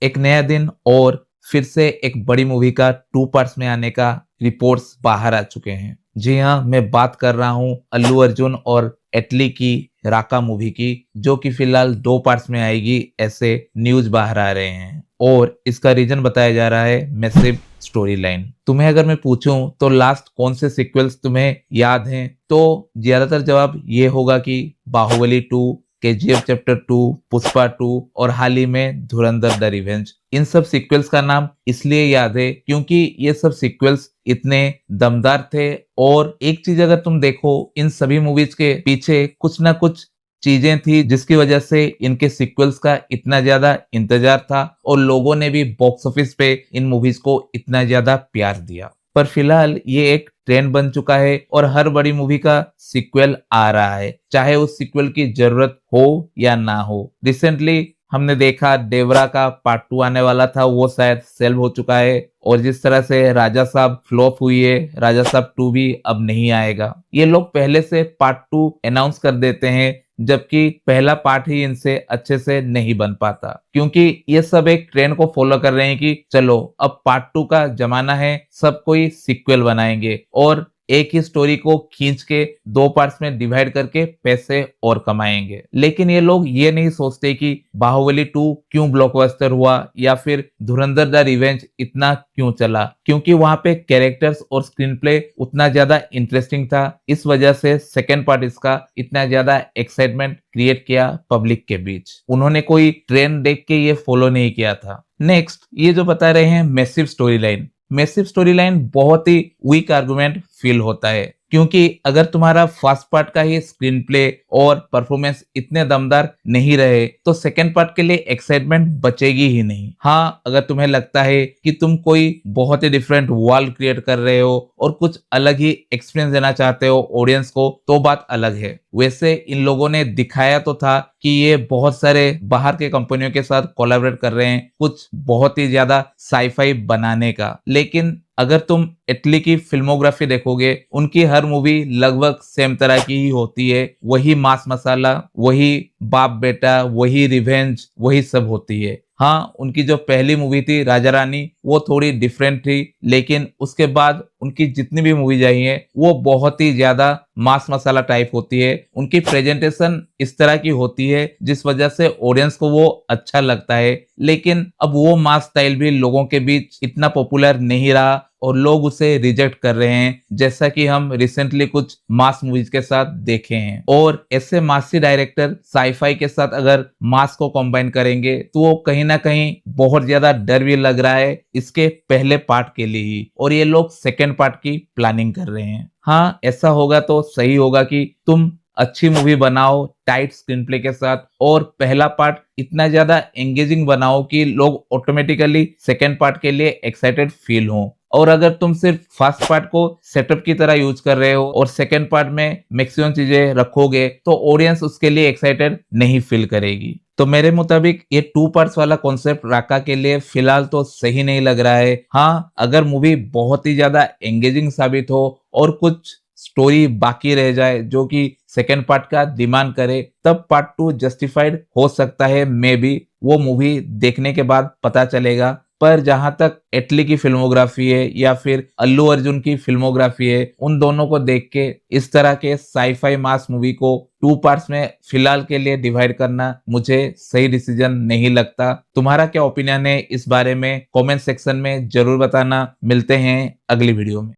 एक नया दिन और फिर से एक बड़ी मूवी का 2 पार्ट्स में आने का रिपोर्ट्स बाहर आ चुके हैं। जी हाँ, मैं बात कर रहा हूँ अल्लू अर्जुन और एटली की राका मूवी की, जो कि फिलहाल 2 पार्ट्स में आएगी ऐसे न्यूज बाहर आ रहे हैं। और इसका रीजन बताया जा रहा है मैसिव स्टोरी लाइन। तुम्हें अगर मैं पूछूं तो लास्ट कौन से सीक्वल्स तुम्हें याद हैं, तो ज्यादातर जवाब ये होगा कि बाहुबली 2, केजीएफ चैप्टर 2, पुष्पा 2 और हाल ही में धुरंधर द रिवेंज। इन सब सीक्वल्स का नाम इसलिए याद है क्योंकि ये सब सीक्वल्स इतने दमदार थे। और एक चीज अगर तुम देखो, इन सभी मूवीज के पीछे कुछ ना कुछ चीजें थी जिसकी वजह से इनके सीक्वल्स का इतना ज्यादा इंतजार था और लोगों ने भी बॉक्स ऑफिस पे इन मूवीज को इतना ज्यादा प्यार दिया। पर फिलहाल ये एक ट्रेंड बन चुका है और हर बड़ी मूवी का सीक्वल आ रहा है, चाहे उस सीक्वल की जरूरत हो या ना हो। रिसेंटली हमने देखा देवरा का पार्ट 2 आने वाला था, वो शायद सेल हो चुका है। और जिस तरह से राजा साहब फ्लॉप हुई है, राजा साहब 2 भी अब नहीं आएगा। ये लोग पहले से पार्ट 2 अनाउंस कर देते हैं, जबकि पहला पार्ट ही इनसे अच्छे से नहीं बन पाता, क्योंकि ये सब एक ट्रेंड को फॉलो कर रहे हैं कि चलो अब पार्ट 2 का जमाना है, सब कोई सीक्वल बनाएंगे और एक ही स्टोरी को खींच के 2 पार्ट्स में डिवाइड करके पैसे और कमाएंगे। लेकिन ये लोग ये नहीं सोचते कि बाहुबली 2 क्यों ब्लॉकबस्टर हुआ या फिर धुरंधर द रिवेंज इतना क्यों चला, क्योंकि वहां पे कैरेक्टर्स और स्क्रीन प्ले उतना ज्यादा इंटरेस्टिंग था। इस वजह से सेकेंड पार्ट इसका इतना ज्यादा एक्साइटमेंट क्रिएट किया पब्लिक के बीच। उन्होंने कोई ट्रेंड देख के ये फॉलो नहीं किया था। नेक्स्ट, ये जो बता रहे हैं massive story line. Massive story line बहुत ही वीक आर्गुमेंट फील होता है, क्योंकि अगर तुम्हारा फर्स्ट पार्ट का ही स्क्रीन प्ले और परफॉर्मेंस इतने दमदार नहीं रहे तो सेकेंड पार्ट के लिए एक्साइटमेंट बचेगी ही नहीं। हाँ, अगर तुम्हें लगता है कि तुम कोई बहुत ही डिफरेंट वर्ल्ड क्रिएट कर रहे हो और कुछ अलग ही एक्सपीरियंस देना चाहते हो ऑडियंस को, तो बात अलग है। वैसे इन लोगों ने दिखाया तो था कि ये बहुत सारे बाहर के कंपनियों के साथ कोलैबोरेट कर रहे हैं कुछ बहुत ही ज्यादा साईफाई बनाने का। लेकिन अगर तुम इटली की फिल्मोग्राफी देखोगे, उनकी हर मूवी लगभग सेम तरह की ही होती है। वही मास मसाला, वही बाप बेटा, वही रिवेंज, वही सब होती है। हाँ, उनकी जो पहली मूवी थी राजा रानी, वो थोड़ी डिफरेंट थी, लेकिन उसके बाद उनकी जितनी भी मूवीज आई हैं वो बहुत ही ज्यादा मास मसाला टाइप होती है। उनकी प्रेजेंटेशन इस तरह की होती है जिस वजह से ऑडियंस को वो अच्छा लगता है। लेकिन अब वो मास स्टाइल भी लोगों के बीच इतना पॉपुलर नहीं रहा और लोग उसे रिजेक्ट कर रहे हैं, जैसा कि हम रिसेंटली कुछ मास मूवीज के साथ देखे हैं। और ऐसे मासी डायरेक्टर साईफाई के साथ अगर मास को कंबाइन करेंगे तो वो कहीं ना कहीं बहुत ज्यादा डर भी लग रहा है इसके पहले पार्ट के लिए ही, और ये लोग सेकेंड पार्ट की प्लानिंग कर रहे हैं। हाँ, ऐसा होगा तो सही होगा कि तुम अच्छी मूवी बनाओ टाइट स्क्रीन प्ले के साथ और पहला पार्ट इतना ज्यादा एंगेजिंग बनाओ कि लोग ऑटोमेटिकली सेकेंड पार्ट के लिए एक्साइटेड फील हों। और अगर तुम सिर्फ फर्स्ट पार्ट को सेटअप की तरह यूज कर रहे हो और सेकेंड पार्ट में मैक्सिमम चीजें रखोगे तो ऑडियंस उसके लिए एक्साइटेड नहीं फील करेगी। तो मेरे मुताबिक ये 2 पार्ट्स वाला कॉन्सेप्ट राका के लिए फिलहाल तो सही नहीं लग रहा है। हाँ, अगर मूवी बहुत ही ज्यादा एंगेजिंग साबित हो और कुछ स्टोरी बाकी रह जाए जो कि सेकेंड पार्ट का डिमांड करे, तब पार्ट 2 जस्टिफाइड हो सकता है। मे बी वो मूवी देखने के बाद पता चलेगा। पर जहां तक एटली की फिल्मोग्राफी है या फिर अल्लू अर्जुन की फिल्मोग्राफी है, उन दोनों को देख के इस तरह के साईफाई मास मूवी को 2 पार्ट्स में फिलहाल के लिए डिवाइड करना मुझे सही डिसीजन नहीं लगता। तुम्हारा क्या ओपिनियन है इस बारे में कमेंट सेक्शन में जरूर बताना। मिलते हैं अगली वीडियो में।